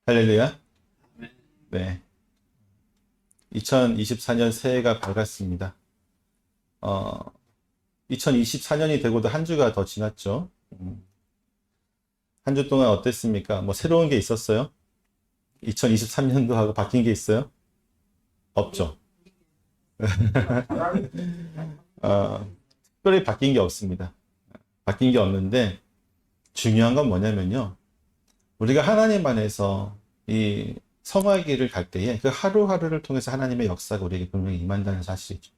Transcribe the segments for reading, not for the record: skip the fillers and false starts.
할렐루야. 네. 2024년 새해가 밝았습니다. 2024년이 되고도 한 주가 더 지났죠. 한 주 동안 어땠습니까? 뭐 새로운 게 있었어요? 2023년도하고 바뀐 게 있어요? 없죠. 특별히 바뀐 게 없습니다. 바뀐 게 없는데 중요한 건 뭐냐면요. 우리가 하나님 안에서 이 성화기를 갈 때에 그 하루하루를 통해서 하나님의 역사가 우리에게 분명히 임한다는 사실이죠.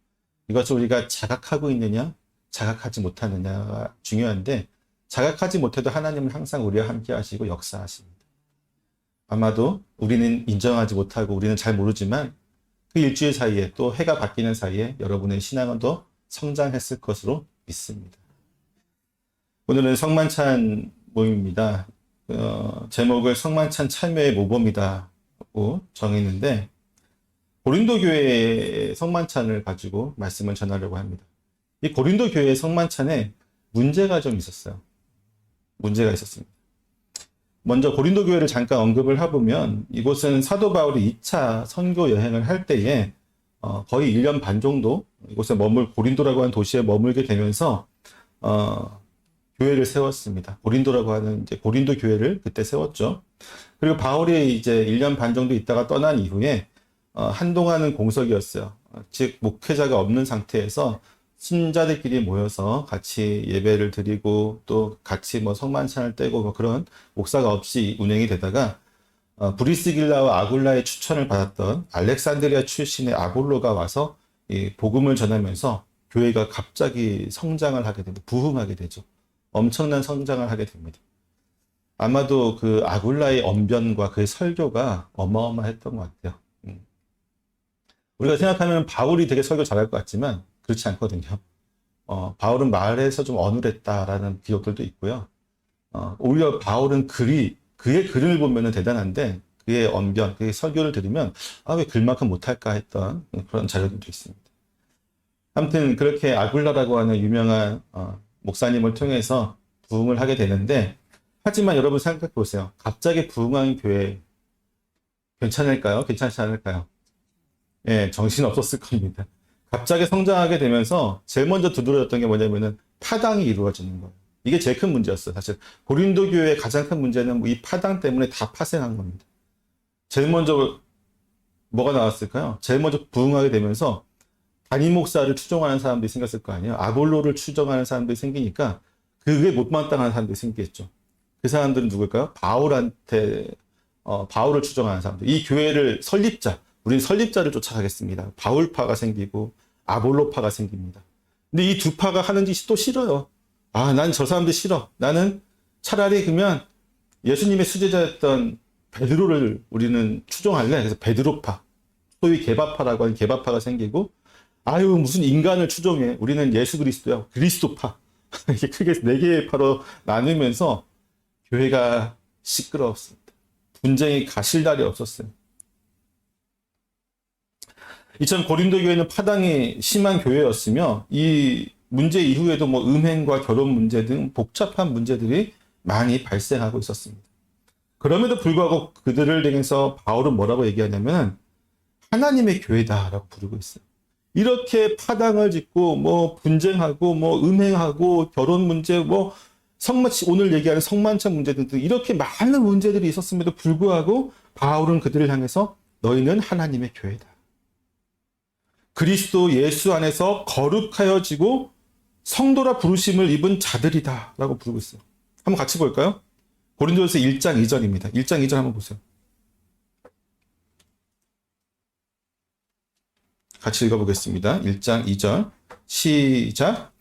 이것을 우리가 자각하고 있느냐, 자각하지 못하느냐가 중요한데 자각하지 못해도 하나님은 항상 우리와 함께 하시고 역사하십니다. 아마도 우리는 인정하지 못하고 우리는 잘 모르지만 그 일주일 사이에 또 해가 바뀌는 사이에 여러분의 신앙은 더 성장했을 것으로 믿습니다. 오늘은 성만찬 모임입니다. 제목을 성만찬 참여의 모범이다고 정했는데 고린도 교회의 성만찬을 가지고 말씀을 전하려고 합니다. 이 고린도 교회의 성만찬에 문제가 좀 있었어요. 문제가 있었습니다. 먼저 고린도 교회를 잠깐 언급을 해보면 이곳은 사도 바울이 2차 선교 여행을 할 때에 거의 1년 반 정도 이곳에 고린도라고 하는 도시에 머물게 되면서 교회를 세웠습니다. 고린도라고 하는 이제 고린도 교회를 그때 세웠죠. 그리고 바울이 이제 1년 반 정도 있다가 떠난 이후에 한동안은 공석이었어요. 즉 목회자가 없는 상태에서 신자들끼리 모여서 같이 예배를 드리고 또 같이 뭐 성만찬을 떼고 뭐 그런 목사가 없이 운행이 되다가 브리스길라와 아굴라의 추천을 받았던 알렉산드리아 출신의 아볼로가 와서 이 복음을 전하면서 교회가 갑자기 성장을 하게 됩니다. 부흥하게 되죠. 엄청난 성장을 하게 됩니다. 아마도 그 아굴라의 언변과 그의 설교가 어마어마했던 것 같아요. 우리가 생각하면 바울이 되게 설교 잘할 것 같지만 그렇지 않거든요. 바울은 말에서 좀 어눌했다라는 기록들도 있고요. 오히려 바울은 그의 글을 보면 대단한데 그의 언변, 그의 설교를 들으면 왜 글만큼 못할까 했던 그런 자료들도 있습니다. 아무튼 그렇게 아굴라라고 하는 유명한 목사님을 통해서 부흥을 하게 되는데 하지만 여러분 생각해 보세요. 갑자기 부흥한 교회 괜찮을까요? 괜찮지 않을까요? 예, 정신 없었을 겁니다. 갑자기 성장하게 되면서 제일 먼저 두드러졌던 게 뭐냐면은 파당이 이루어지는 거예요. 이게 제일 큰 문제였어요. 사실 고린도 교회의 가장 큰 문제는 이 파당 때문에 다 파생한 겁니다. 제일 먼저 뭐가 나왔을까요? 제일 먼저 부흥하게 되면서 단임 목사를 추종하는 사람들이 생겼을 거 아니에요. 아볼로를 추종하는 사람들이 생기니까 그게 못마땅한 사람들이 생기겠죠. 그 사람들은 누굴까요? 바울을 추종하는 사람들. 이 교회를 우리는 설립자를 쫓아가겠습니다. 바울파가 생기고 아볼로파가 생깁니다. 근데 이 두 파가 하는 짓이 또 싫어요. 난 저 사람들 싫어. 나는 차라리 그러면 예수님의 수제자였던 베드로를 우리는 추종할래. 그래서 베드로파, 소위 게바파라고 하는 게바파가 생기고 무슨 인간을 추종해. 우리는 예수 그리스도야. 그리스도파. 이렇게 크게 4개의 파로 나누면서 교회가 시끄러웠습니다. 분쟁이 가실 날이 없었어요. 이처럼 고린도 교회는 파당이 심한 교회였으며 이 문제 이후에도 뭐 음행과 결혼 문제 등 복잡한 문제들이 많이 발생하고 있었습니다. 그럼에도 불구하고 그들을 향해서 바울은 뭐라고 얘기하냐면 하나님의 교회다라고 부르고 있어요. 이렇게 파당을 짓고 뭐 분쟁하고 뭐 음행하고 결혼 문제 오늘 얘기하는 성만찬 문제 등등 이렇게 많은 문제들이 있었음에도 불구하고 바울은 그들을 향해서 너희는 하나님의 교회다. 그리스도 예수 안에서 거룩하여지고 성도라 부르심을 입은 자들이다 라고 부르고 있어요. 한번 같이 볼까요? 고린도전서 1장 2절입니다. 1장 2절 한번 보세요. 같이 읽어보겠습니다. 1장 2절 시작.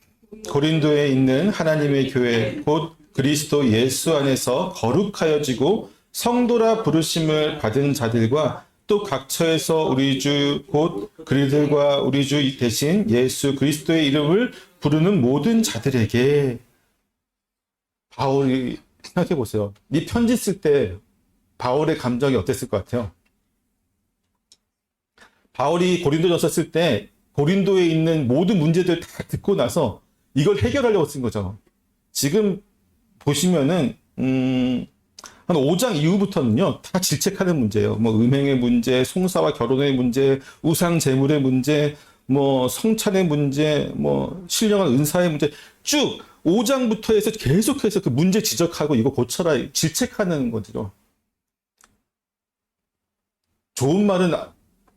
고린도에 있는 하나님의 교회 곧 그리스도 예수 안에서 거룩하여지고 성도라 부르심을 받은 자들과 또 각처에서 우리 주 곧 그리들과 우리 주 대신 예수 그리스도의 이름을 부르는 모든 자들에게. 바울이 생각해 보세요. 이 편지 쓸 때 바울의 감정이 어땠을 것 같아요? 바울이 고린도전서 쓸 때 고린도에 있는 모든 문제들 다 듣고 나서 이걸 해결하려고 쓴 거죠. 지금 보시면은 한 5장 이후부터는요, 다 질책하는 문제예요. 뭐, 음행의 문제, 송사와 결혼의 문제, 우상 제물의 문제, 뭐, 성찬의 문제, 뭐, 신령한 은사의 문제, 쭉 5장부터 해서 계속해서 그 문제 지적하고 이거 고쳐라, 질책하는 거죠. 좋은 말은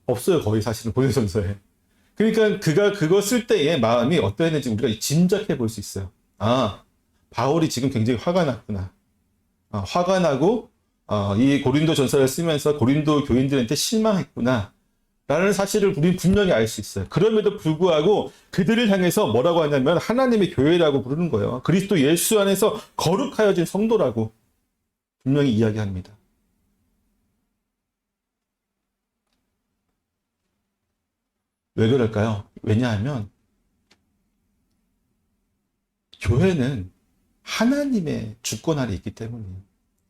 없어요, 거의 사실은, 보내전서에. 그러니까 그가 그거 쓸 때의 마음이 어떠했는지 우리가 짐작해 볼 수 있어요. 아, 바울이 지금 굉장히 화가 났구나. 화가 나고 이 고린도 전서를 쓰면서 고린도 교인들한테 실망했구나 라는 사실을 우리는 분명히 알 수 있어요. 그럼에도 불구하고 그들을 향해서 뭐라고 하냐면 하나님의 교회라고 부르는 거예요. 그리스도 예수 안에서 거룩하여진 성도라고 분명히 이야기합니다. 왜 그럴까요? 왜냐하면 교회는 하나님의 주권 아래 있기 때문이에요.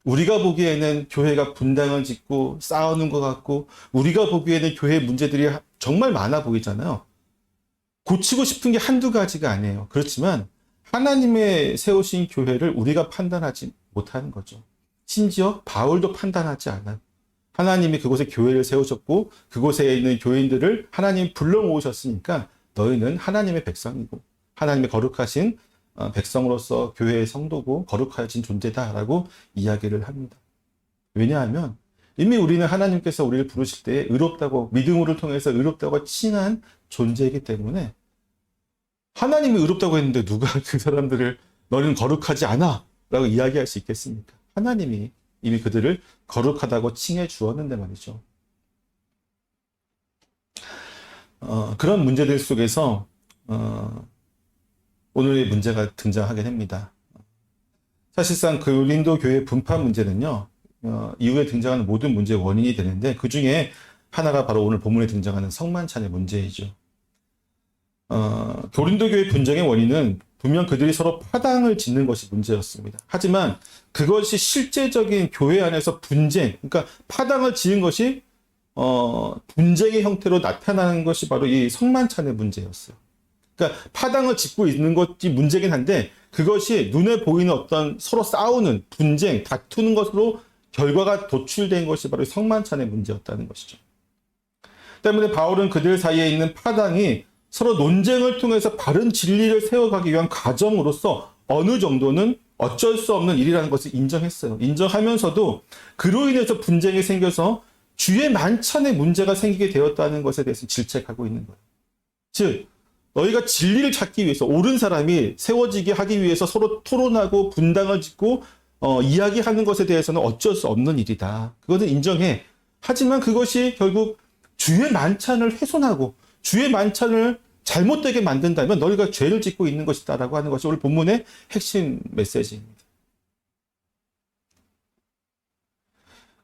우리가 보기에는 교회가 분당을 짓고 싸우는 것 같고 우리가 보기에는 교회 문제들이 정말 많아 보이잖아요. 고치고 싶은 게 한두 가지가 아니에요. 그렇지만 하나님의 세우신 교회를 우리가 판단하지 못하는 거죠. 심지어 바울도 판단하지 않아요. 하나님이 그곳에 교회를 세우셨고 그곳에 있는 교인들을 하나님이 불러 모으셨으니까 너희는 하나님의 백성이고 하나님의 거룩하신 백성으로서 교회의 성도고 거룩하여진 존재다라고 이야기를 합니다. 왜냐하면 이미 우리는 하나님께서 우리를 부르실 때 의롭다고 믿음으로 통해서 의롭다고 칭한 존재이기 때문에 하나님이 의롭다고 했는데 누가 그 사람들을 너희는 거룩하지 않아 라고 이야기할 수 있겠습니까? 하나님이 이미 그들을 거룩하다고 칭해 주었는데 말이죠. 그런 문제들 속에서 오늘의 문제가 등장하게 됩니다. 사실상 고린도 교회 분파 문제는요, 이후에 등장하는 모든 문제의 원인이 되는데 그 중에 하나가 바로 오늘 본문에 등장하는 성만찬의 문제이죠. 고린도 교회 분쟁의 원인은 분명 그들이 서로 파당을 짓는 것이 문제였습니다. 하지만 그것이 실제적인 교회 안에서 분쟁, 그러니까 파당을 지은 것이 분쟁의 형태로 나타나는 것이 바로 이 성만찬의 문제였어요. 그러니까 파당을 짓고 있는 것이 문제긴 한데 그것이 눈에 보이는 어떤 서로 싸우는 분쟁, 다투는 것으로 결과가 도출된 것이 바로 성만찬의 문제였다는 것이죠. 때문에 바울은 그들 사이에 있는 파당이 서로 논쟁을 통해서 바른 진리를 세워가기 위한 과정으로서 어느 정도는 어쩔 수 없는 일이라는 것을 인정했어요. 인정하면서도 그로 인해서 분쟁이 생겨서 주의 만찬에 문제가 생기게 되었다는 것에 대해서 질책하고 있는 거예요. 즉 너희가 진리를 찾기 위해서 옳은 사람이 세워지게 하기 위해서 서로 토론하고 분당을 짓고 이야기하는 것에 대해서는 어쩔 수 없는 일이다. 그것은 인정해. 하지만 그것이 결국 주의 만찬을 훼손하고 주의 만찬을 잘못되게 만든다면 너희가 죄를 짓고 있는 것이다라고 하는 것이 오늘 본문의 핵심 메시지입니다.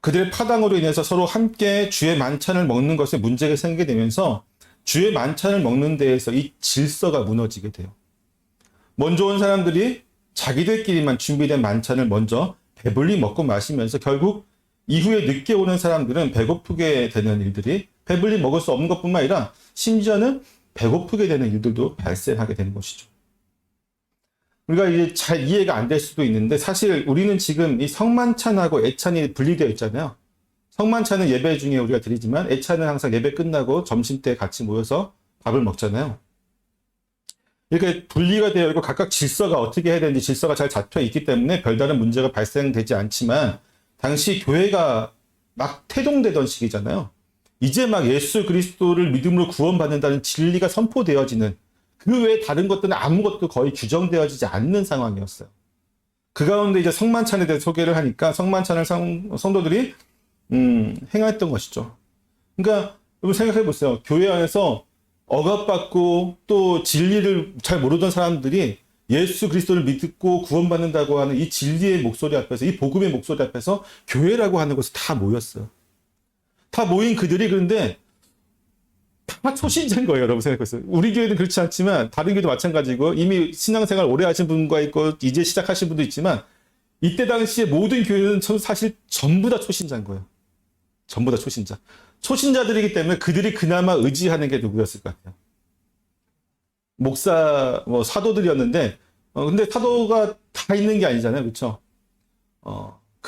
그들의 파당으로 인해서 서로 함께 주의 만찬을 먹는 것에 문제가 생기게 되면서 주의 만찬을 먹는 데에서 이 질서가 무너지게 돼요. 먼저 온 사람들이 자기들끼리만 준비된 만찬을 먼저 배불리 먹고 마시면서 결국 이후에 늦게 오는 사람들은 배고프게 되는 일들이 배불리 먹을 수 없는 것뿐만 아니라 심지어는 배고프게 되는 일들도 발생하게 되는 것이죠. 우리가 이제 잘 이해가 안 될 수도 있는데 사실 우리는 지금 이 성만찬하고 애찬이 분리되어 있잖아요. 성만찬은 예배 중에 우리가 드리지만 애찬은 항상 예배 끝나고 점심때 같이 모여서 밥을 먹잖아요. 이렇게 분리가 되어 있고 각각 질서가 어떻게 해야 되는지 질서가 잘 잡혀 있기 때문에 별다른 문제가 발생되지 않지만 당시 교회가 막 태동되던 시기잖아요. 이제 막 예수 그리스도를 믿음으로 구원받는다는 진리가 선포되어지는 그 외에 다른 것들은 아무것도 거의 규정되어지지 않는 상황이었어요. 그 가운데 이제 성만찬에 대해 소개를 하니까 성만찬을 성도들이 행했던 것이죠. 그러니까 여러분 생각해 보세요. 교회 안에서 억압받고 또 진리를 잘 모르던 사람들이 예수 그리스도를 믿고 구원받는다고 하는 이 진리의 목소리 앞에서 이 복음의 목소리 앞에서 교회라고 하는 것이 다 모였어요. 다 모인 그들이 그런데 다 초신자인 거예요. 여러분 생각해보세요. 우리 교회는 그렇지 않지만 다른 교회도 마찬가지고 이미 신앙생활 오래 하신 분과 있고 이제 시작하신 분도 있지만 이때 당시에 모든 교회는 사실 전부 다 초신자인 거예요. 전부 다 초신자. 초신자들이기 때문에 그들이 그나마 의지하는 게 누구였을 것 같아요. 목사, 사도들이었는데 근데 사도가 다 있는 게 아니잖아요. 그렇죠?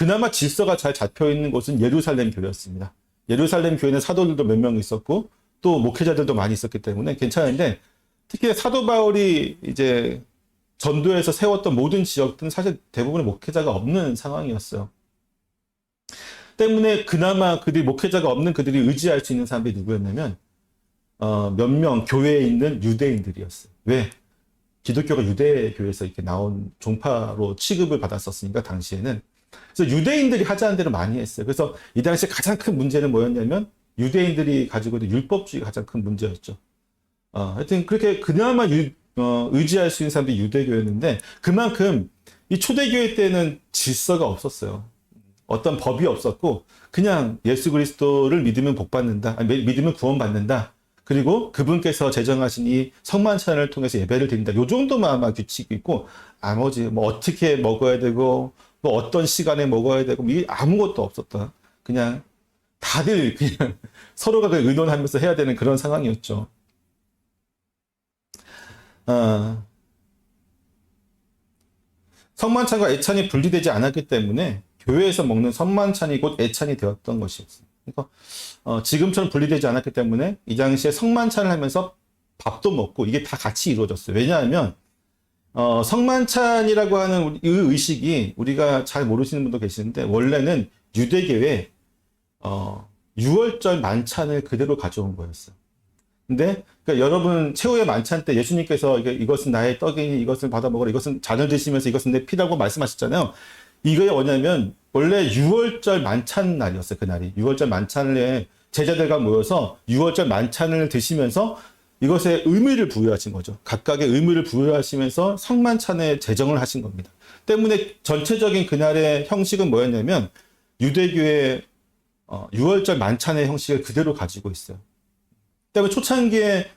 그나마 질서가 잘 잡혀 있는 곳은 예루살렘 교회였습니다. 예루살렘 교회는 사도들도 몇 명 있었고 또 목회자들도 많이 있었기 때문에 괜찮은데, 특히 사도 바울이 이제 전도에서 세웠던 모든 지역들은 사실 대부분의 목회자가 없는 상황이었어요. 때문에 그나마 그들이 목회자가 없는 그들이 의지할 수 있는 사람들이 누구였냐면 몇 명 교회에 있는 유대인들이었어요. 왜? 기독교가 유대교에서 이렇게 나온 종파로 취급을 받았었으니까 당시에는. 그래서 유대인들이 하자는 대로 많이 했어요. 그래서 이 당시에 가장 큰 문제는 뭐였냐면 유대인들이 가지고 있는 율법주의가 가장 큰 문제였죠. 하여튼 그렇게 그나마 의지할 수 있는 사람들이 유대교였는데, 그만큼 이 초대교회 때는 질서가 없었어요. 어떤 법이 없었고 그냥 예수 그리스도를 믿으면 복 받는다, 믿으면 구원 받는다, 그리고 그분께서 제정하신 이 성만찬을 통해서 예배를 드린다, 요 정도만 아마 규칙이 있고, 나머지 뭐 어떻게 먹어야 되고 뭐 어떤 시간에 먹어야 되고 이게 아무것도 없었다. 그냥 다들 그냥 서로가 의논하면서 해야 되는 그런 상황이었죠. 성만찬과 애찬이 분리되지 않았기 때문에 교회에서 먹는 성만찬이 곧 애찬이 되었던 것이었어요. 그러니까 지금처럼 분리되지 않았기 때문에 이 당시에 성만찬을 하면서 밥도 먹고 이게 다 같이 이루어졌어요. 왜냐하면 성만찬이라고 하는 이 의식이 우리가 잘 모르시는 분도 계시는데, 원래는 유대교에 6월절 만찬을 그대로 가져온 거였어요. 근데 그러니까 여러분 최후의 만찬 때 예수님께서 이것은 나의 떡이니 이것을 받아 먹으라, 이것은 잔을 드시면서 이것은 내 피라고 말씀하셨잖아요. 이거에 뭐냐면 원래 6월절 만찬 날이었어요. 그날이 6월절 만찬에 제자들과 모여서 6월절 만찬을 드시면서 이것에 의미를 부여하신 거죠. 각각의 의미를 부여하시면서 성만찬에 제정을 하신 겁니다. 때문에 전체적인 그날의 형식은 뭐였냐면 유대교의 6월절 만찬의 형식을 그대로 가지고 있어요. 때문에 초창기의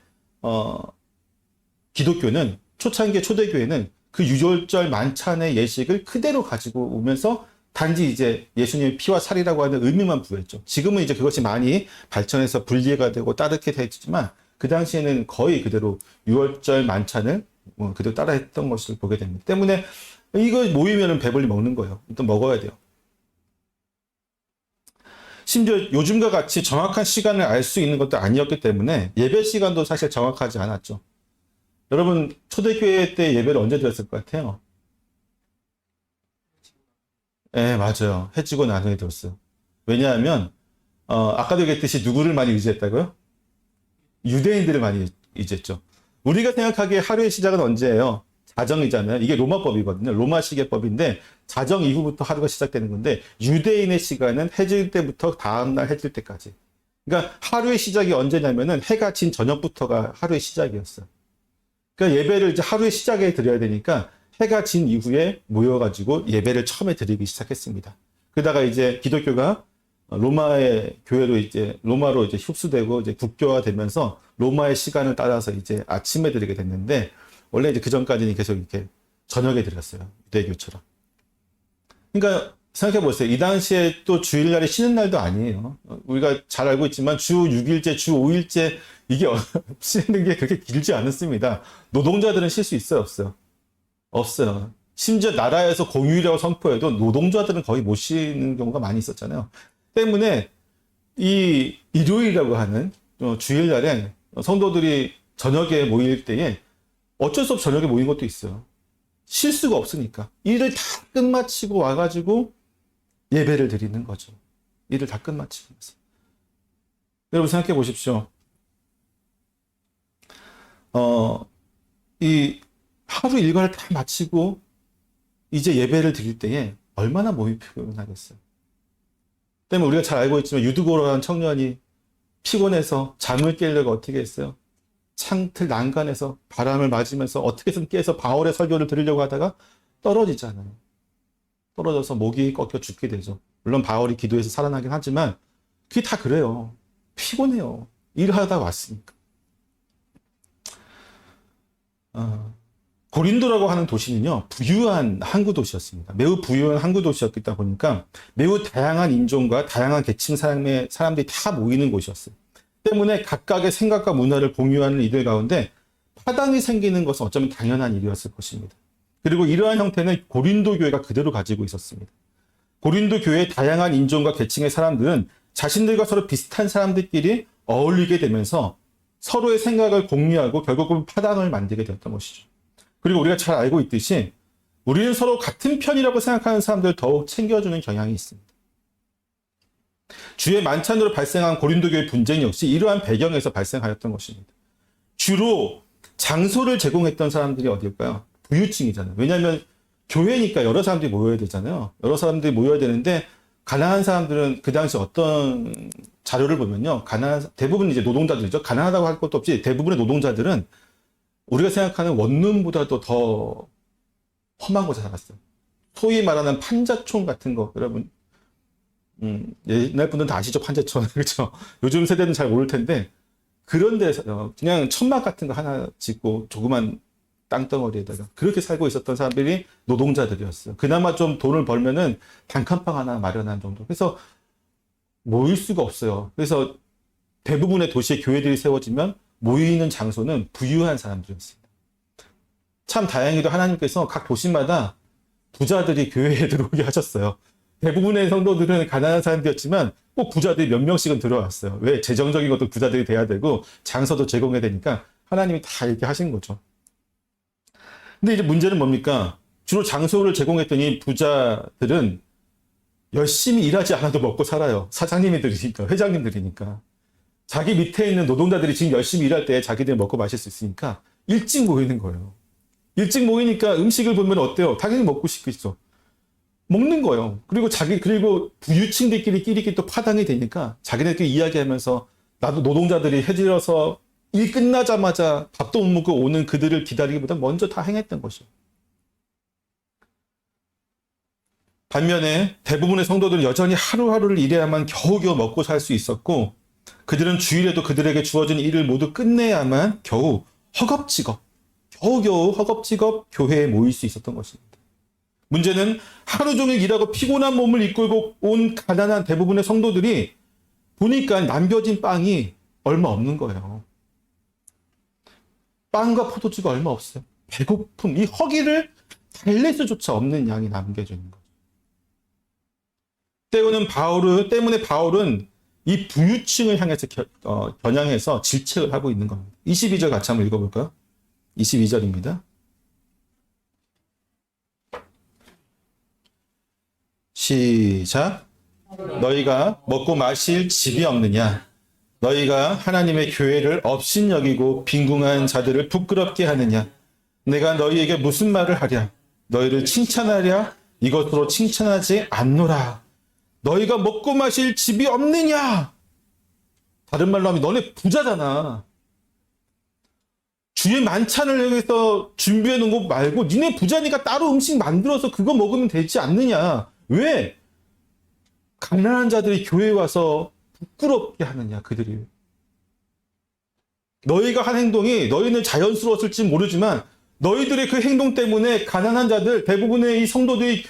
기독교는, 초창기의 초대교회는 그 6월절 만찬의 예식을 그대로 가지고 오면서 단지 이제 예수님의 피와 살이라고 하는 의미만 부여했죠. 지금은 이제 그것이 많이 발전해서 분리가 되고 따르게 되었지만 그 당시에는 거의 그대로 6월절 만찬을 그대로 따라했던 것을 보게 됩니다. 때문에 이거 모이면은 배불리 먹는 거예요. 일단 먹어야 돼요. 심지어 요즘과 같이 정확한 시간을 알 수 있는 것도 아니었기 때문에 예배 시간도 사실 정확하지 않았죠. 여러분 초대교회 때 예배를 언제 드렸을 것 같아요? 네, 맞아요. 해 지고 나중에 들었어요. 왜냐하면 아까도 얘기했듯이 누구를 많이 의지했다고요? 유대인들을 많이 의지했죠. 우리가 생각하기에 하루의 시작은 언제예요? 자정이잖아요. 이게 로마법이거든요. 로마식의 법인데 자정 이후부터 하루가 시작되는 건데, 유대인의 시간은 해질 때부터 다음날 해질 때까지. 그러니까 하루의 시작이 언제냐면은 해가 진 저녁부터가 하루의 시작이었어요. 그러니까 예배를 이제 하루의 시작에 드려야 되니까 해가 진 이후에 모여가지고 예배를 처음에 드리기 시작했습니다. 그러다가 이제 기독교가 로마의 교회로 이제 로마로 이제 흡수되고 이제 국교화되면서 로마의 시간을 따라서 이제 아침에 드리게 됐는데, 원래 이제 그 전까지는 계속 이렇게 저녁에 드렸어요. 유대교처럼. 그러니까 생각해 보세요. 이 당시에 또 주일날이 쉬는 날도 아니에요. 우리가 잘 알고 있지만 주 6일째, 주 5일째 이게 쉬는 게 그렇게 길지 않습니다. 노동자들은 쉴 수 있어요, 없어요? 없어요. 심지어 나라에서 공휴일이라고 선포해도 노동자들은 거의 못 쉬는 경우가 많이 있었잖아요. 때문에 이 일요일이라고 하는 주일날에 성도들이 저녁에 모일 때에 어쩔 수 없이 저녁에 모인 것도 있어요. 쉴 수가 없으니까. 일을 다 끝마치고 와가지고 예배를 드리는 거죠. 일을 다 끝마치면서. 여러분 생각해 보십시오. 이 하루 일과를 다 마치고 이제 예배를 드릴 때에 얼마나 몸이 피곤하겠어요. 때문에 우리가 잘 알고 있지만 유두고라는 청년이 피곤해서 잠을 깨려고 어떻게 했어요? 창틀 난간에서 바람을 맞으면서 어떻게든 깨서 바울의 설교를 들으려고 하다가 떨어지잖아요. 떨어져서 목이 꺾여 죽게 되죠. 물론 바울이 기도해서 살아나긴 하지만 그게 다 그래요. 피곤해요. 일하다 왔으니까. 고린도라고 하는 도시는요, 부유한 항구 도시였습니다. 매우 부유한 항구 도시였기 보니까 매우 다양한 인종과 다양한 계층 사람들이 다 모이는 곳이었어요. 때문에 각각의 생각과 문화를 공유하는 이들 가운데 파당이 생기는 것은 어쩌면 당연한 일이었을 것입니다. 그리고 이러한 형태는 고린도 교회가 그대로 가지고 있었습니다. 고린도 교회의 다양한 인종과 계층의 사람들은 자신들과 서로 비슷한 사람들끼리 어울리게 되면서 서로의 생각을 공유하고 결국은 파당을 만들게 되었던 것이죠. 그리고 우리가 잘 알고 있듯이 우리는 서로 같은 편이라고 생각하는 사람들을 더욱 챙겨주는 경향이 있습니다. 주의 만찬으로 발생한 고린도 교회 분쟁 역시 이러한 배경에서 발생하였던 것입니다. 주로 장소를 제공했던 사람들이 어디일까요? 부유층이잖아요. 왜냐하면 교회니까 여러 사람들이 모여야 되잖아요. 여러 사람들이 모여야 되는데 가난한 사람들은 그 당시 어떤 자료를 보면요. 대부분 이제 노동자들이죠. 가난하다고 할 것도 없이 대부분의 노동자들은 우리가 생각하는 원룸보다도 더 험한 곳에 살았어요. 소위 말하는 판자촌 같은 거, 여러분, 옛날 분들은 다 아시죠? 판자촌. 그렇죠? 요즘 세대는 잘 모를 텐데, 그런 데서 그냥 천막 같은 거 하나 짓고 조그만 땅덩어리에다가 그렇게 살고 있었던 사람들이 노동자들이었어요. 그나마 좀 돈을 벌면은 단칸방 하나 마련한 정도. 그래서 모일 수가 없어요. 그래서 대부분의 도시의 교회들이 세워지면 모이는 장소는 부유한 사람들이었습니다. 참 다행히도 하나님께서 각 도시마다 부자들이 교회에 들어오게 하셨어요. 대부분의 성도들은 가난한 사람들이었지만 꼭 부자들이 몇 명씩은 들어왔어요. 왜? 재정적인 것도 부자들이 돼야 되고 장소도 제공해야 되니까 하나님이 다 이렇게 하신 거죠. 근데 이제 문제는 뭡니까? 주로 장소를 제공했던 이 부자들은 열심히 일하지 않아도 먹고 살아요. 사장님들이니까, 회장님들이니까. 자기 밑에 있는 노동자들이 지금 열심히 일할 때 자기들 먹고 마실 수 있으니까 일찍 모이는 거예요. 일찍 모이니까 음식을 보면 어때요? 당연히 먹고 싶겠죠. 먹는 거예요. 그리고 부유층들끼리 또 파당이 되니까 자기네들끼리 이야기하면서 나도 노동자들이 해질러서 일 끝나자마자 밥도 못 먹고 오는 그들을 기다리기보다 먼저 다 행했던 것이죠. 반면에 대부분의 성도들은 여전히 하루하루를 일해야만 겨우겨우 먹고 살 수 있었고 그들은 주일에도 그들에게 주어진 일을 모두 끝내야만 겨우 겨우겨우 허겁지겁 교회에 모일 수 있었던 것입니다. 문제는 하루 종일 일하고 피곤한 몸을 이끌고 온 가난한 대부분의 성도들이 보니까 남겨진 빵이 얼마 없는 거예요. 빵과 포도주가 얼마 없어요. 배고픔, 이 허기를 달랠 수조차 없는 양이 남겨져 있는 거죠. 때문에 바울은 이 부유층을 향해서 겨냥해서 질책을 하고 있는 겁니다. 22절 같이 한번 읽어볼까요? 22절입니다. 시작. 너희가 먹고 마실 집이 없느냐? 너희가 하나님의 교회를 업신여기고 빈궁한 자들을 부끄럽게 하느냐? 내가 너희에게 무슨 말을 하랴? 너희를 칭찬하랴? 이것으로 칭찬하지 않노라. 너희가 먹고 마실 집이 없느냐? 다른 말로 하면 너네 부자잖아. 주의 만찬을 위해서 준비해 놓은 거 말고 니네 부자니까 따로 음식 만들어서 그거 먹으면 되지 않느냐? 왜? 가난한 자들이 교회에 와서 부끄럽게 하느냐, 그들이. 너희가 한 행동이 너희는 자연스러웠을지 모르지만 너희들의 그 행동 때문에 가난한 자들, 대부분의 이 성도들이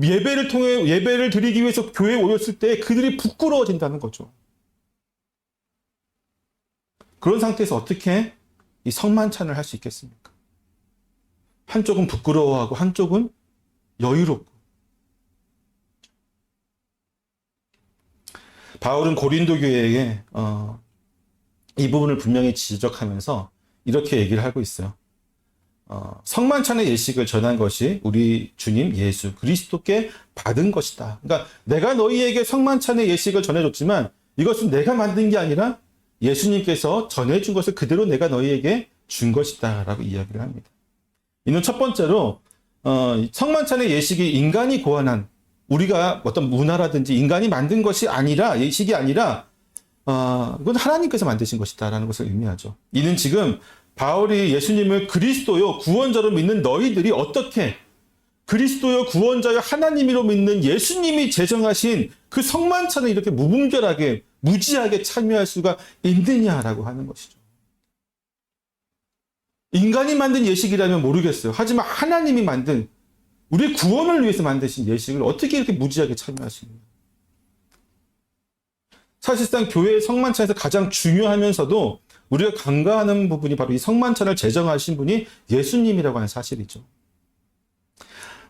예배를 드리기 위해서 교회에 오였을 때 그들이 부끄러워진다는 거죠. 그런 상태에서 어떻게 이 성만찬을 할 수 있겠습니까? 한쪽은 부끄러워하고 한쪽은 여유롭고. 바울은 고린도 교회에게 이 부분을 분명히 지적하면서 이렇게 얘기를 하고 있어요. 성만찬의 예식을 전한 것이 우리 주님 예수 그리스도께 받은 것이다. 그러니까 내가 너희에게 성만찬의 예식을 전해줬지만 이것은 내가 만든 게 아니라 예수님께서 전해준 것을 그대로 내가 너희에게 준 것이다 라고 이야기를 합니다. 이는 첫 번째로 성만찬의 예식이 인간이 고안한 우리가 어떤 문화라든지 인간이 만든 것이 아니라 예식이 아니라 이건 하나님께서 만드신 것이다 라는 것을 의미하죠. 이는 지금 바울이 예수님을 그리스도요 구원자로 믿는 너희들이 어떻게 그리스도요 구원자요 하나님이로 믿는 예수님이 제정하신 그 성만찬을 이렇게 무분별하게 무지하게 참여할 수가 있느냐라고 하는 것이죠. 인간이 만든 예식이라면 모르겠어요. 하지만 하나님이 만든 우리의 구원을 위해서 만드신 예식을 어떻게 이렇게 무지하게 참여하시느냐. 사실상 교회의 성만찬에서 가장 중요하면서도 우리가 간과하는 부분이 바로 이 성만찬을 제정하신 분이 예수님이라고 하는 사실이죠.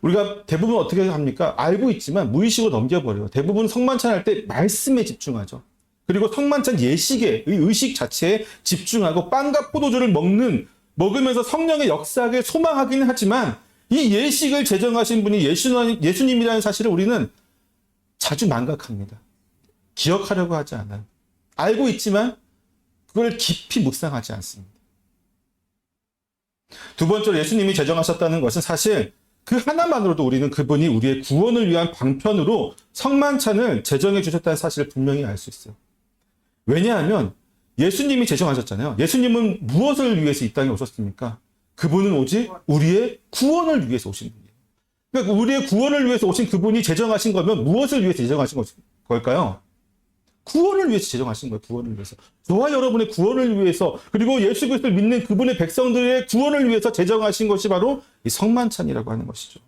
우리가 대부분 어떻게 합니까? 알고 있지만 무의식으로 넘겨버려요. 대부분 성만찬 할 때 말씀에 집중하죠. 그리고 성만찬 예식의 의식 자체에 집중하고 빵과 포도주를 먹으면서 성령의 역사를 소망하기는 하지만 이 예식을 제정하신 분이 예수님이라는 사실을 우리는 자주 망각합니다. 기억하려고 하지 않아요. 알고 있지만 그걸 깊이 묵상하지 않습니다. 두 번째로 예수님이 제정하셨다는 것은 사실 그 하나만으로도 우리는 그분이 우리의 구원을 위한 방편으로 성만찬을 제정해 주셨다는 사실을 분명히 알 수 있어요. 왜냐하면 예수님이 제정하셨잖아요. 예수님은 무엇을 위해서 이 땅에 오셨습니까? 그분은 오직 우리의 구원을 위해서 오신 분이에요. 그러니까 우리의 구원을 위해서 오신 그분이 제정하신 거면 무엇을 위해서 제정하신 걸까요? 구원을 위해서 제정하신 거예요. 구원을 위해서. 저와 여러분의 구원을 위해서, 그리고 예수 그리스도를 믿는 그분의 백성들의 구원을 위해서 제정하신 것이 바로 이 성만찬이라고 하는 것이죠.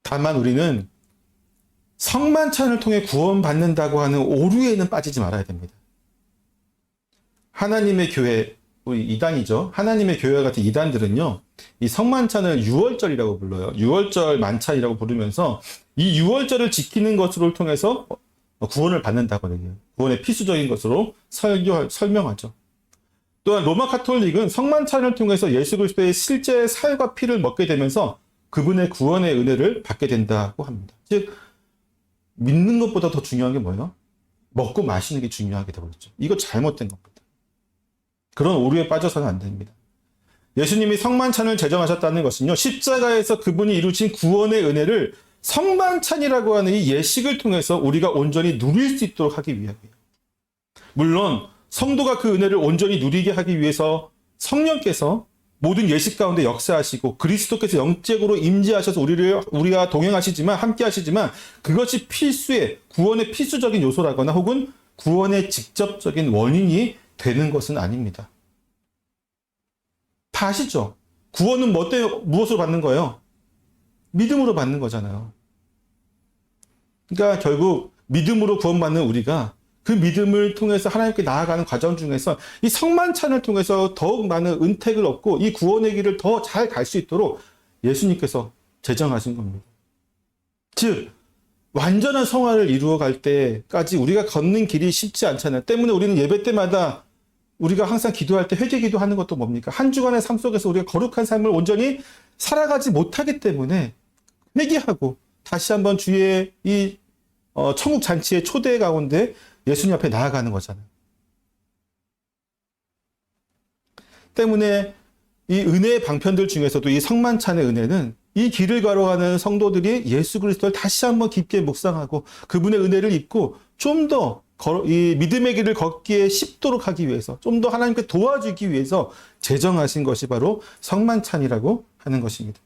다만 우리는 성만찬을 통해 구원받는다고 하는 오류에는 빠지지 말아야 됩니다. 하나님의 교회, 우리 이단이죠. 하나님의 교회 같은 이단들은요, 이 성만찬을 유월절이라고 불러요. 유월절 만찬이라고 부르면서 이 유월절을 지키는 것으로 통해서 구원을 받는다거든요. 구원의 필수적인 것으로 설명하죠. 또한 로마 가톨릭은 성만찬을 통해서 예수 그리스도의 실제 살과 피를 먹게 되면서 그분의 구원의 은혜를 받게 된다고 합니다. 즉 믿는 것보다 더 중요한 게 뭐예요? 먹고 마시는 게 중요하게 되어버렸죠. 이거 잘못된 겁니다. 그런 오류에 빠져서는 안 됩니다. 예수님이 성만찬을 제정하셨다는 것은요, 십자가에서 그분이 이루신 구원의 은혜를 성만찬이라고 하는 이 예식을 통해서 우리가 온전히 누릴 수 있도록 하기 위함이에요. 물론 성도가 그 은혜를 온전히 누리게 하기 위해서 성령께서 모든 예식 가운데 역사하시고 그리스도께서 영적으로 임재하셔서 우리와 동행하시지만, 함께 하시지만 그것이 필수의 구원의 필수적인 요소라거나 혹은 구원의 직접적인 원인이 되는 것은 아닙니다. 다 아시죠? 구원은 무엇으로 받는 거예요? 믿음으로 받는 거잖아요. 그러니까 결국 믿음으로 구원받는 우리가 그 믿음을 통해서 하나님께 나아가는 과정 중에서 이 성만찬을 통해서 더욱 많은 은택을 얻고 이 구원의 길을 더 잘 갈 수 있도록 예수님께서 제정하신 겁니다. 즉 완전한 성화를 이루어 갈 때까지 우리가 걷는 길이 쉽지 않잖아요. 때문에 우리는 예배 때마다 우리가 항상 기도할 때 회개 기도하는 것도 뭡니까? 한 주간의 삶 속에서 우리가 거룩한 삶을 온전히 살아가지 못하기 때문에 회개하고 다시 한번 주의 이 천국 잔치의 초대 가운데 예수님 앞에 나아가는 거잖아요. 때문에 이 은혜의 방편들 중에서도 이 성만찬의 은혜는 이 길을 걸어가는 성도들이 예수 그리스도를 다시 한번 깊게 묵상하고 그분의 은혜를 입고 좀 더 이 믿음의 길을 걷기에 쉽도록 하기 위해서, 좀 더 하나님께 도와주기 위해서 제정하신 것이 바로 성만찬이라고 하는 것입니다.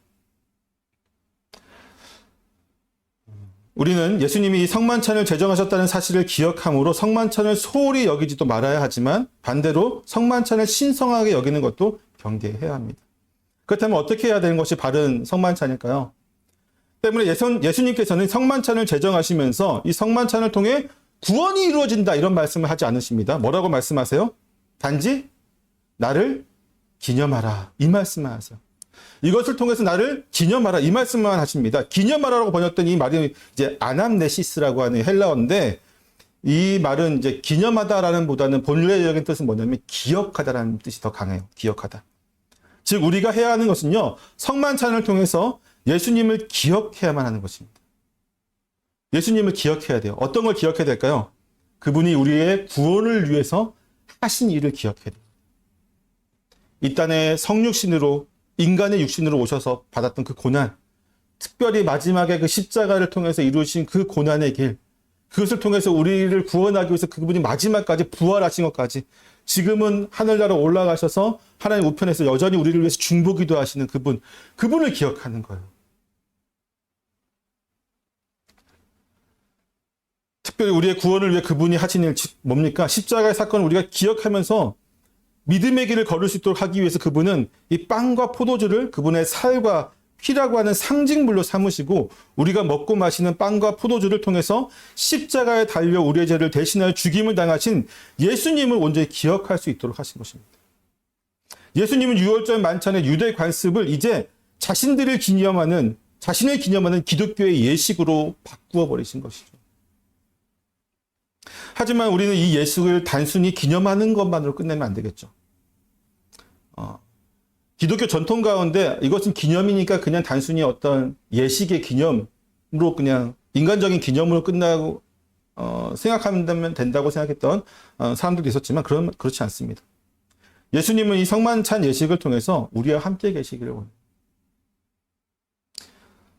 우리는 예수님이 성만찬을 제정하셨다는 사실을 기억함으로 성만찬을 소홀히 여기지도 말아야 하지만 반대로 성만찬을 신성하게 여기는 것도 경계해야 합니다. 그렇다면 어떻게 해야 되는 것이 바른 성만찬일까요? 때문에 예수님께서는 성만찬을 제정하시면서 이 성만찬을 통해 구원이 이루어진다 이런 말씀을 하지 않으십니다. 뭐라고 말씀하세요? 단지 나를 기념하라 이 말씀만 하세요. 이것을 통해서 나를 기념하라 이 말씀만 하십니다. 기념하라라고 번역된 이 말이 이제 아남네시스라고 하는 헬라어인데 이 말은 이제 기념하다라는 보다는 본래적인 뜻은 뭐냐면 기억하다라는 뜻이 더 강해요. 기억하다. 즉 우리가 해야 하는 것은요. 성만찬을 통해서 예수님을 기억해야만 하는 것입니다. 예수님을 기억해야 돼요. 어떤 걸 기억해야 될까요? 그분이 우리의 구원을 위해서 하신 일을 기억해야 돼요. 이 땅에 성육신으로 인간의 육신으로 오셔서 받았던 그 고난, 특별히 마지막에 그 십자가를 통해서 이루신 그 고난의 길, 그것을 통해서 우리를 구원하기 위해서 그분이 마지막까지 부활하신 것까지 지금은 하늘나라 올라가셔서 하나님 우편에서 여전히 우리를 위해서 중보기도 하시는 그분을 기억하는 거예요. 특별히 우리의 구원을 위해 그분이 하신 일 뭡니까? 십자가의 사건을 우리가 기억하면서 믿음의 길을 걸을 수 있도록 하기 위해서 그분은 이 빵과 포도주를 그분의 살과 피라고 하는 상징물로 삼으시고 우리가 먹고 마시는 빵과 포도주를 통해서 십자가에 달려 우리의 죄를 대신하여 죽임을 당하신 예수님을 온전히 기억할 수 있도록 하신 것입니다. 예수님은 유월절 만찬의 유대 관습을 이제 자신을 기념하는 기독교의 예식으로 바꾸어 버리신 것이죠. 하지만 우리는 이 예식을 단순히 기념하는 것만으로 끝내면 안 되겠죠. 기독교 전통 가운데 이것은 기념이니까 그냥 단순히 어떤 예식의 기념으로 그냥 인간적인 기념으로 끝나고 생각하면 된다고 생각했던 사람들도 있었지만 그렇지 않습니다. 예수님은 이 성만찬 예식을 통해서 우리와 함께 계시기를 원해요.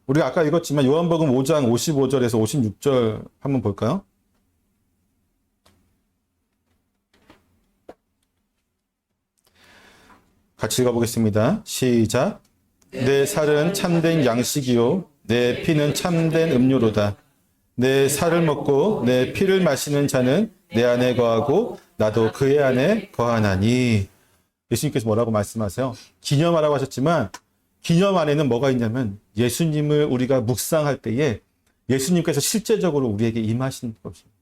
우리가 아까 읽었지만 요한복음 5장 55절에서 56절 한번 볼까요? 같이 읽어보겠습니다. 시작. 내 살은 참된 양식이요 내 피는 참된 음료로다. 내 살을 먹고 내 피를 마시는 자는 내 안에 거하고 나도 그의 안에 거하나니. 예수님께서 뭐라고 말씀하세요? 기념하라고 하셨지만 기념 안에는 뭐가 있냐면 예수님을 우리가 묵상할 때에 예수님께서 실제적으로 우리에게 임하신 것입니다.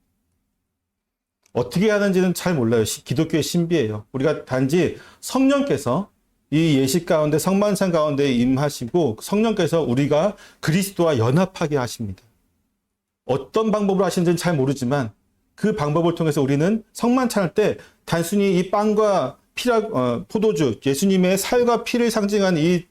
어떻게 하는지는 잘 몰라요. 기독교의 신비예요. 우리가 단지 성령께서 이 예식 가운데 성만찬 가운데 임하시고 성령께서 우리가 그리스도와 연합하게 하십니다. 어떤 방법으로 하시는지는 잘 모르지만 그 방법을 통해서 우리는 성만찬할 때 단순히 이 빵과 포도주, 예수님의 살과 피를 상징한 이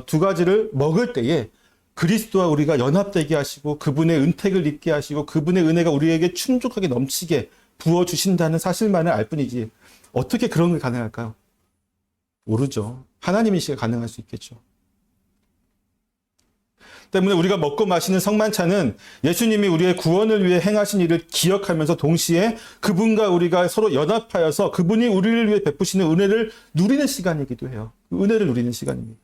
두 가지를 먹을 때에 그리스도와 우리가 연합되게 하시고 그분의 은택을 입게 하시고 그분의 은혜가 우리에게 충족하게 넘치게 부어주신다는 사실만을 알 뿐이지 어떻게 그런 게 가능할까요? 모르죠. 하나님이시가 가능할 수 있겠죠. 때문에 우리가 먹고 마시는 성만찬은 예수님이 우리의 구원을 위해 행하신 일을 기억하면서 동시에 그분과 우리가 서로 연합하여서 그분이 우리를 위해 베푸시는 은혜를 누리는 시간이기도 해요. 은혜를 누리는 시간입니다.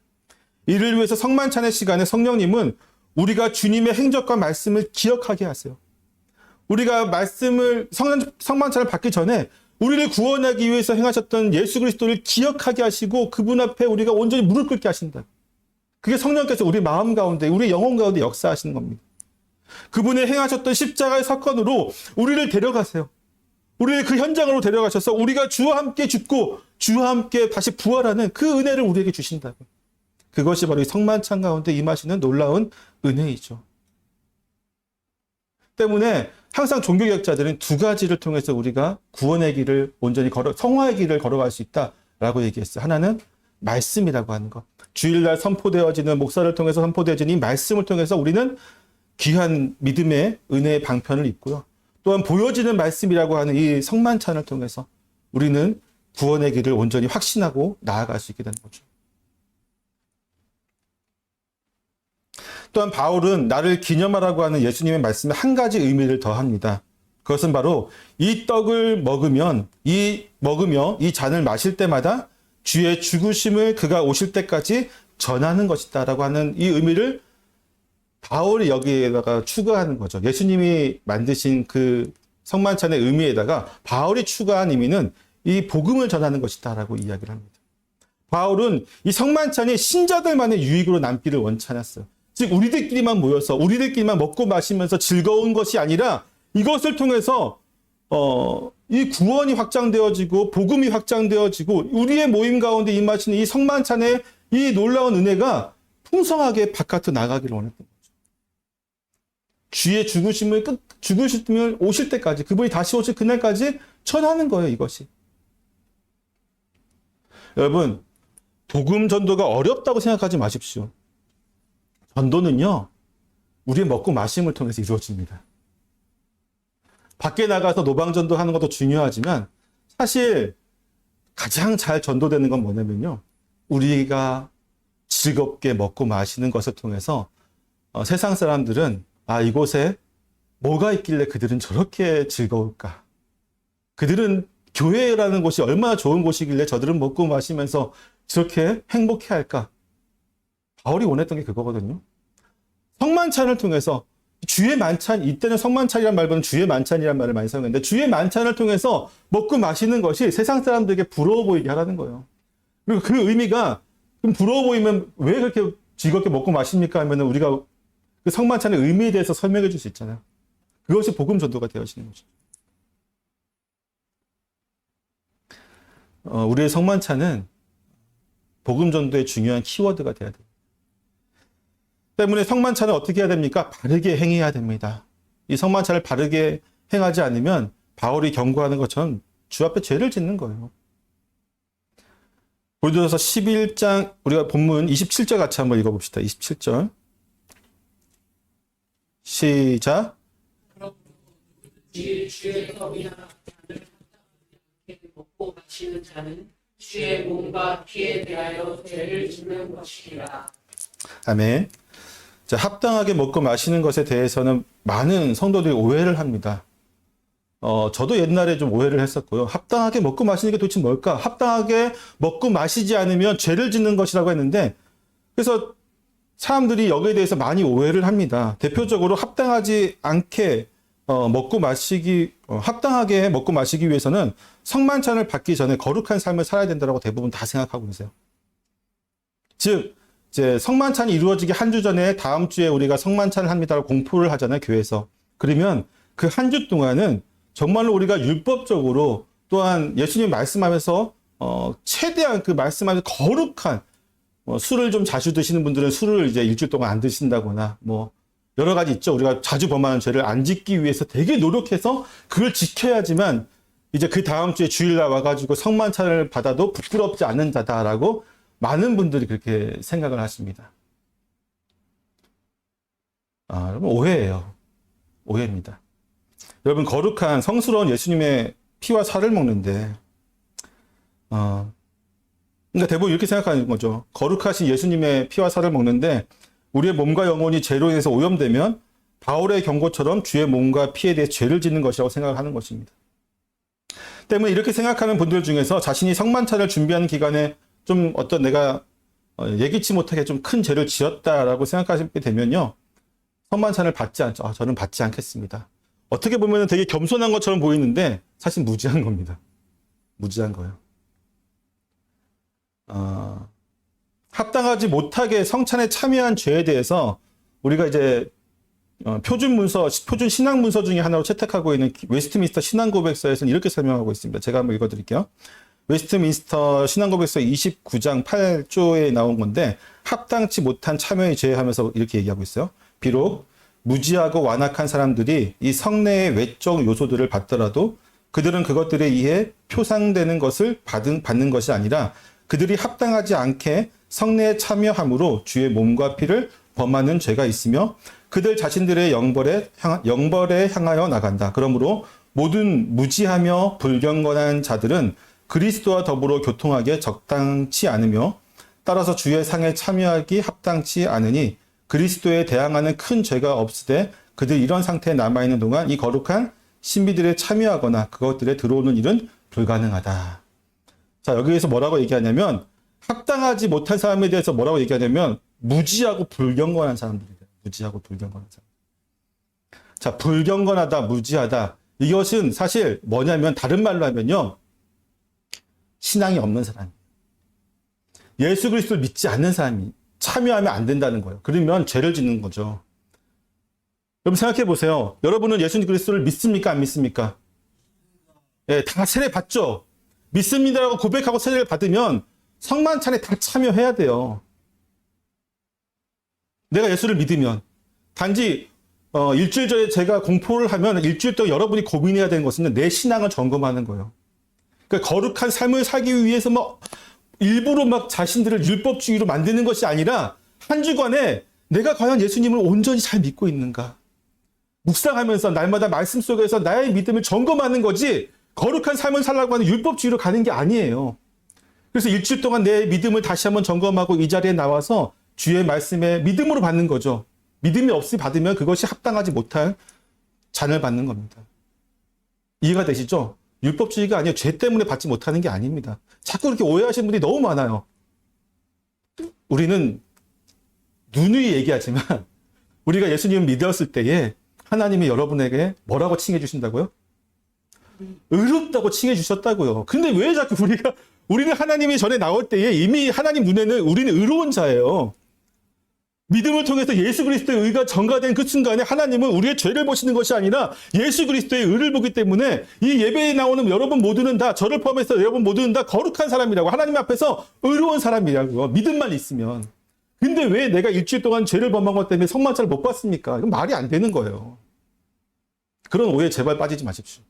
이를 위해서 성만찬의 시간에 성령님은 우리가 주님의 행적과 말씀을 기억하게 하세요. 우리가 성만찬을 받기 전에 우리를 구원하기 위해서 행하셨던 예수 그리스도를 기억하게 하시고 그분 앞에 우리가 온전히 무릎 꿇게 하신다. 그게 성령께서 우리 마음 가운데, 우리 영혼 가운데 역사하시는 겁니다. 그분의 행하셨던 십자가의 사건으로 우리를 데려가세요. 우리를 그 현장으로 데려가셔서 우리가 주와 함께 죽고 주와 함께 다시 부활하는 그 은혜를 우리에게 주신다고. 그것이 바로 이 성만찬 가운데 임하시는 놀라운 은혜이죠. 때문에 항상 종교개혁자들은 두 가지를 통해서 우리가 구원의 길을 온전히 성화의 길을 걸어갈 수 있다라고 얘기했어요. 하나는 말씀이라고 하는 것. 주일날 선포되어지는 목사를 통해서 선포되어지는 이 말씀을 통해서 우리는 귀한 믿음의 은혜의 방편을 입고요. 또한 보여지는 말씀이라고 하는 이 성만찬을 통해서 우리는 구원의 길을 온전히 확신하고 나아갈 수 있게 되는 거죠. 또한 바울은 나를 기념하라고 하는 예수님의 말씀에 한 가지 의미를 더합니다. 그것은 바로 이 떡을 먹으며 이 잔을 마실 때마다 주의 죽으심을 그가 오실 때까지 전하는 것이다 라고 하는 이 의미를 바울이 여기에다가 추가하는 거죠. 예수님이 만드신 그 성만찬의 의미에다가 바울이 추가한 의미는 이 복음을 전하는 것이다 라고 이야기를 합니다. 바울은 이 성만찬이 신자들만의 유익으로 남기를 원치 않았어요. 즉 우리들끼리만 모여서 우리들끼리만 먹고 마시면서 즐거운 것이 아니라 이것을 통해서 이 구원이 확장되어지고 복음이 확장되어지고 우리의 모임 가운데 임하시는 이 성만찬의 이 놀라운 은혜가 풍성하게 바깥으로 나가기를 원했던 거죠. 주의 죽으심을 오실 때까지 그분이 다시 오실 그날까지 전하는 거예요. 이것이. 여러분 복음 전도가 어렵다고 생각하지 마십시오. 전도는요, 우리의 먹고 마심을 통해서 이루어집니다. 밖에 나가서 노방전도 하는 것도 중요하지만, 사실 가장 잘 전도되는 건 뭐냐면요, 우리가 즐겁게 먹고 마시는 것을 통해서 세상 사람들은, 이곳에 뭐가 있길래 그들은 저렇게 즐거울까? 그들은 교회라는 곳이 얼마나 좋은 곳이길래 저들은 먹고 마시면서 저렇게 행복해 할까? 바울이 원했던 게 그거거든요. 성만찬을 통해서 주의 만찬, 이때는 성만찬이란 말보다는 주의 만찬이란 말을 많이 사용했는데 주의 만찬을 통해서 먹고 마시는 것이 세상 사람들에게 부러워 보이게 하라는 거예요. 그리고 그 의미가 그럼 부러워 보이면 왜 그렇게 즐겁게 먹고 마십니까? 하면 우리가 그 성만찬의 의미에 대해서 설명해 줄 수 있잖아요. 그것이 복음 전도가 되어지는 거죠. 우리의 성만찬은 복음 전도의 중요한 키워드가 돼야 돼요. 때문에 성만찬을 어떻게 해야 됩니까? 바르게 행해야 됩니다. 이 성만찬을 바르게 행하지 않으면 바울이 경고하는 것처럼 주 앞에 죄를 짓는 거예요. 고린도전서 11장 우리가 본문 27절 같이 한번 읽어봅시다. 27절 시작. 주의 떡이나 잔을 먹고 마시는 자는 주의 몸과 피에 대하여 죄를 짓는 것이라. 아멘. 자, 합당하게 먹고 마시는 것에 대해서는 많은 성도들이 오해를 합니다. 저도 옛날에 좀 오해를 했었고요. 합당하게 먹고 마시는 게 도대체 뭘까? 합당하게 먹고 마시지 않으면 죄를 짓는 것이라고 했는데, 그래서 사람들이 여기에 대해서 많이 오해를 합니다. 대표적으로 합당하지 않게 합당하게 먹고 마시기 위해서는 성만찬을 받기 전에 거룩한 삶을 살아야 된다고 대부분 다 생각하고 계세요. 즉, 이제 성만찬이 이루어지기 한 주 전에 다음 주에 우리가 성만찬을 합니다라고 공포를 하잖아요, 교회에서. 그러면 그 한 주 동안은 정말로 우리가 율법적으로 또한 예수님 말씀하면서 최대한 그 말씀하면서 거룩한 술을 좀 자주 드시는 분들은 술을 이제 일주일 동안 안 드신다거나 뭐 여러 가지 있죠. 우리가 자주 범하는 죄를 안 짓기 위해서 되게 노력해서 그걸 지켜야지만 이제 그 다음 주에 주일날 와가지고 성만찬을 받아도 부끄럽지 않은 자다라고 많은 분들이 그렇게 생각을 하십니다. 여러분 오해예요. 오해입니다. 여러분 거룩한 성스러운 예수님의 피와 살을 먹는데 그러니까 대부분 이렇게 생각하는 거죠. 거룩하신 예수님의 피와 살을 먹는데 우리의 몸과 영혼이 죄로 인해서 오염되면 바울의 경고처럼 주의 몸과 피에 대해 죄를 짓는 것이라고 생각하는 것입니다. 때문에 이렇게 생각하는 분들 중에서 자신이 성만찬을 준비하는 기간에 좀 어떤 내가 예기치 못하게 좀 큰 죄를 지었다라고 생각하시게 되면요. 성만찬을 받지 않죠. 저는 받지 않겠습니다. 어떻게 보면 되게 겸손한 것처럼 보이는데 사실 무지한 겁니다. 무지한 거예요. 합당하지 못하게 성찬에 참여한 죄에 대해서 우리가 이제 표준 신앙 문서 중에 하나로 채택하고 있는 웨스트민스터 신앙고백서에서는 이렇게 설명하고 있습니다. 제가 한번 읽어드릴게요. 웨스트민스터 신앙고백서 29장 8조에 나온 건데 합당치 못한 참여의 죄 하면서 이렇게 얘기하고 있어요. 비록 무지하고 완악한 사람들이 이 성례의 외적 요소들을 받더라도 그들은 그것들에 의해 표상되는 것을 받는 것이 아니라 그들이 합당하지 않게 성례에 참여함으로 주의 몸과 피를 범하는 죄가 있으며 그들 자신들의 영벌에 향하여 나간다. 그러므로 모든 무지하며 불경건한 자들은 그리스도와 더불어 교통하기에 적당치 않으며 따라서 주의 상에 참여하기 합당치 않으니 그리스도에 대항하는 큰 죄가 없으되 그들 이런 상태에 남아있는 동안 이 거룩한 신비들에 참여하거나 그것들에 들어오는 일은 불가능하다. 자, 여기에서 뭐라고 얘기하냐면 합당하지 못한 사람에 대해서 뭐라고 얘기하냐면 무지하고 불경건한 사람들이에요. 무지하고 불경건한 사람. 자, 불경건하다, 무지하다. 이것은 사실 뭐냐면 다른 말로 하면요. 신앙이 없는 사람이에요. 예수 그리스도를 믿지 않는 사람이 참여하면 안 된다는 거예요. 그러면 죄를 짓는 거죠. 여러분 생각해 보세요. 여러분은 예수 그리스도를 믿습니까? 안 믿습니까? 예, 다 세례 받죠? 믿습니다라고 고백하고 세례를 받으면 성만찬에 다 참여해야 돼요. 내가 예수를 믿으면. 단지 일주일 전에 제가 공포를 하면 일주일 동안 여러분이 고민해야 되는 것은 내 신앙을 점검하는 거예요. 그러니까 거룩한 삶을 살기 위해서 일부러 자신들을 율법주의로 만드는 것이 아니라 한 주간에 내가 과연 예수님을 온전히 잘 믿고 있는가? 묵상하면서 날마다 말씀 속에서 나의 믿음을 점검하는 거지 거룩한 삶을 살라고 하는 율법주의로 가는 게 아니에요. 그래서 일주일 동안 내 믿음을 다시 한번 점검하고 이 자리에 나와서 주의 말씀에 믿음으로 받는 거죠. 믿음이 없이 받으면 그것이 합당하지 못할 잔을 받는 겁니다. 이해가 되시죠? 율법주의가 아니에요. 죄 때문에 받지 못하는 게 아닙니다. 자꾸 그렇게 오해하시는 분들이 너무 많아요. 우리는 누누이 얘기하지만 우리가 예수님을 믿었을 때에 하나님이 여러분에게 뭐라고 칭해 주신다고요? 의롭다고 칭해 주셨다고요. 근데 왜 자꾸 우리는 하나님이 전에 나올 때에 이미 하나님 눈에는 우리는 의로운 자예요. 믿음을 통해서 예수 그리스도의 의가 전가된 그 순간에 하나님은 우리의 죄를 보시는 것이 아니라 예수 그리스도의 의를 보기 때문에 이 예배에 나오는 여러분 모두는 다, 저를 포함해서 여러분 모두는 다 거룩한 사람이라고, 하나님 앞에서 의로운 사람이라고, 믿음만 있으면. 근데 왜 내가 일주일 동안 죄를 범한 것 때문에 성만찬을 못 받습니까? 이건 말이 안 되는 거예요. 그런 오해에 제발 빠지지 마십시오.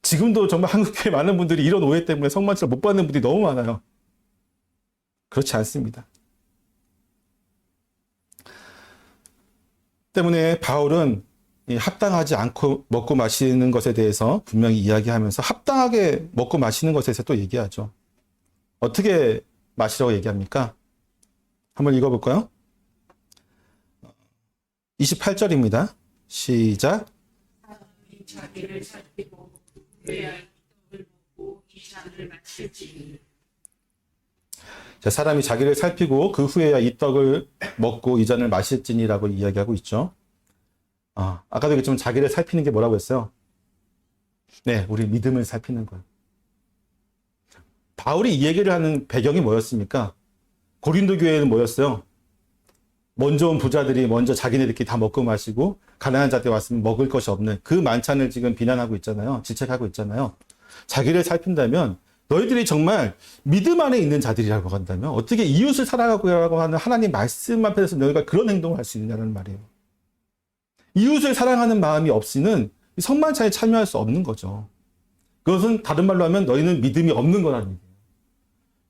지금도 정말 한국교회 많은 분들이 이런 오해 때문에 성만찬을 못 받는 분들이 너무 많아요. 그렇지 않습니다. 때문에 바울은 이 합당하지 않고 먹고 마시는 것에 대해서 분명히 이야기하면서 합당하게 먹고 마시는 것에 대해서 또 얘기하죠. 어떻게 마시라고 얘기합니까? 한번 읽어볼까요? 28절입니다. 시작. 사람이 자기를 살피고 후회할 떡을 먹고 이 잔을 마실지니. 자, 사람이 자기를 살피고 그 후에야 이 떡을 먹고 이 잔을 마실지니라고 이야기하고 있죠. 아까도 얘기했지만 자기를 살피는 게 뭐라고 했어요? 네, 우리 믿음을 살피는 거예요. 바울이 이 얘기를 하는 배경이 뭐였습니까? 고린도 교회는 뭐였어요? 먼저 온 부자들이 먼저 자기네들끼리 다 먹고 마시고 가난한 자들이 왔으면 먹을 것이 없는 그 만찬을 지금 비난하고 있잖아요. 질책하고 있잖아요. 자기를 살핀다면 너희들이 정말 믿음 안에 있는 자들이라고 한다면 어떻게 이웃을 사랑하고 하는 하나님 말씀 앞에서 너희가 그런 행동을 할 수 있느냐는 말이에요. 이웃을 사랑하는 마음이 없이는 성만찬에 참여할 수 없는 거죠. 그것은 다른 말로 하면 너희는 믿음이 없는 거라는 얘기예요.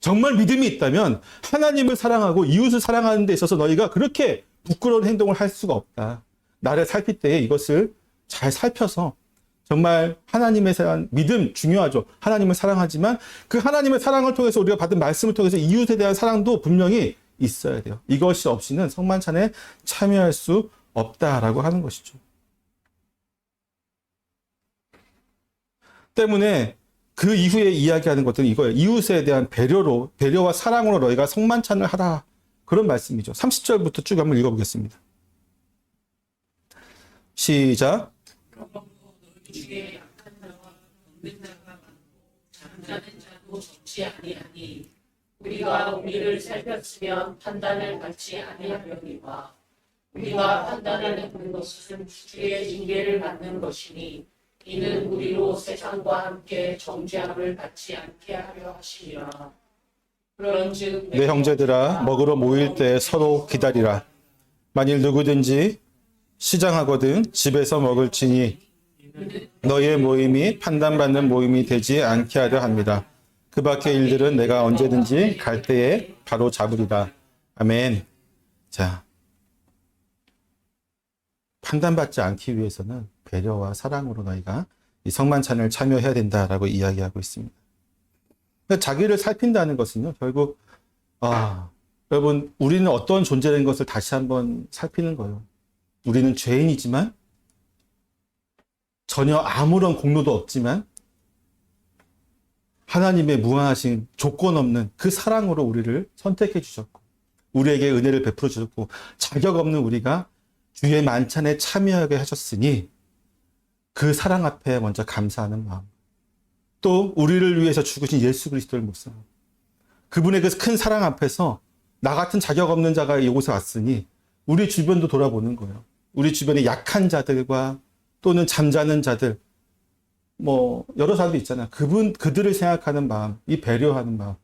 정말 믿음이 있다면 하나님을 사랑하고 이웃을 사랑하는 데 있어서 너희가 그렇게 부끄러운 행동을 할 수가 없다. 나를 살필 때에 이것을 잘 살펴서 정말 하나님에 대한 믿음 중요하죠. 하나님을 사랑하지만 그 하나님의 사랑을 통해서 우리가 받은 말씀을 통해서 이웃에 대한 사랑도 분명히 있어야 돼요. 이것이 없이는 성만찬에 참여할 수 없다라고 하는 것이죠. 때문에 그 이후에 이야기하는 것들은 이거예요. 이웃에 대한 배려와 사랑으로 너희가 성만찬을 하라. 그런 말씀이죠. 30절부터 쭉 한번 읽어보겠습니다. 시작. 주에 약한 자와 없는 자가 많고 잠자는 자도 적지 아니하니 우리가 우리를 살폈으면 판단을 받지 아니하려니와 우리가 판단하는 것은 주의 징계를 받는 것이니 이는 우리로 세상과 함께 정죄함을 받지 않게 하려 하심이라. 그런즉 내 형제들아 먹으러 모일 때 서로 기다리라. 만일 누구든지 시장하거든 집에서 먹을지니 너희의 모임이 판단받는 모임이 되지 않게 하려 합니다. 그 밖의 일들은 내가 언제든지 갈 때에 바로 잡으리라. 아멘. 자, 판단받지 않기 위해서는 배려와 사랑으로 너희가 이 성만찬을 참여해야 된다라고 이야기하고 있습니다. 자기를 살핀다는 것은요, 결국 여러분, 우리는 어떤 존재라는 것을 다시 한번 살피는 거예요. 우리는 죄인이지만 전혀 아무런 공로도 없지만 하나님의 무한하신 조건 없는 그 사랑으로 우리를 선택해 주셨고 우리에게 은혜를 베풀어 주셨고 자격 없는 우리가 주의 만찬에 참여하게 하셨으니 그 사랑 앞에 먼저 감사하는 마음, 또 우리를 위해서 죽으신 예수 그리스도를 묵상, 그분의 그 큰 사랑 앞에서 나 같은 자격 없는 자가 이곳에 왔으니 우리 주변도 돌아보는 거예요. 우리 주변에 약한 자들과 또는 잠자는 자들, 여러 사람도 있잖아요. 그들을 생각하는 마음, 이 배려하는 마음.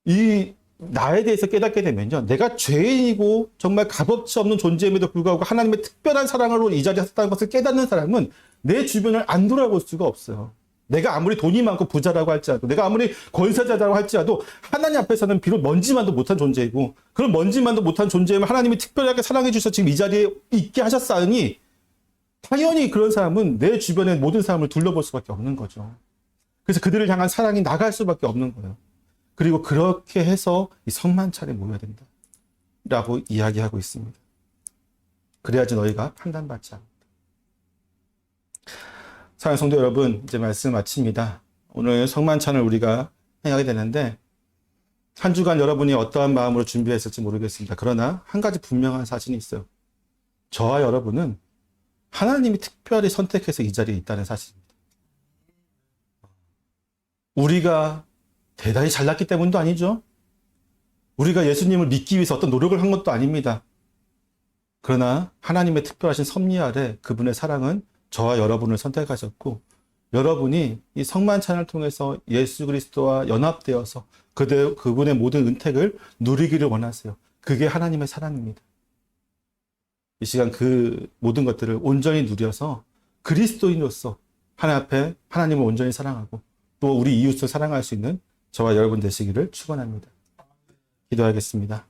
이 나에 대해서 깨닫게 되면요. 내가 죄인이고 정말 값어치 없는 존재임에도 불구하고 하나님의 특별한 사랑으로 이 자리에 섰다는 것을 깨닫는 사람은 내 주변을 안 돌아볼 수가 없어요. 내가 아무리 돈이 많고 부자라고 할지라도, 내가 아무리 권세자라고 할지라도 하나님 앞에서는 비록 먼지만도 못한 존재이고, 그런 먼지만도 못한 존재임을 하나님이 특별하게 사랑해 주셔서 지금 이 자리에 있게 하셨사니 당연히 그런 사람은 내 주변의 모든 사람을 둘러볼 수밖에 없는 거죠. 그래서 그들을 향한 사랑이 나갈 수밖에 없는 거예요. 그리고 그렇게 해서 이 성만찬에 모여야 된다 라고 이야기하고 있습니다. 그래야지 너희가 판단받지 않는다. 사랑하는 성도 여러분, 이제 말씀 마칩니다. 오늘 성만찬을 우리가 행하게 되는데 한 주간 여러분이 어떠한 마음으로 준비했을지 모르겠습니다. 그러나 한 가지 분명한 사실이 있어요. 저와 여러분은 하나님이 특별히 선택해서 이 자리에 있다는 사실입니다. 우리가 대단히 잘났기 때문도 아니죠. 우리가 예수님을 믿기 위해서 어떤 노력을 한 것도 아닙니다. 그러나 하나님의 특별하신 섭리 아래 그분의 사랑은 저와 여러분을 선택하셨고, 여러분이 이 성만찬을 통해서 예수 그리스도와 연합되어서 그분의 모든 은택을 누리기를 원하세요. 그게 하나님의 사랑입니다. 이 시간 그 모든 것들을 온전히 누려서 그리스도인으로서 하나님 앞에 하나님을 온전히 사랑하고 또 우리 이웃을 사랑할 수 있는 저와 여러분 되시기를 축원합니다. 기도하겠습니다.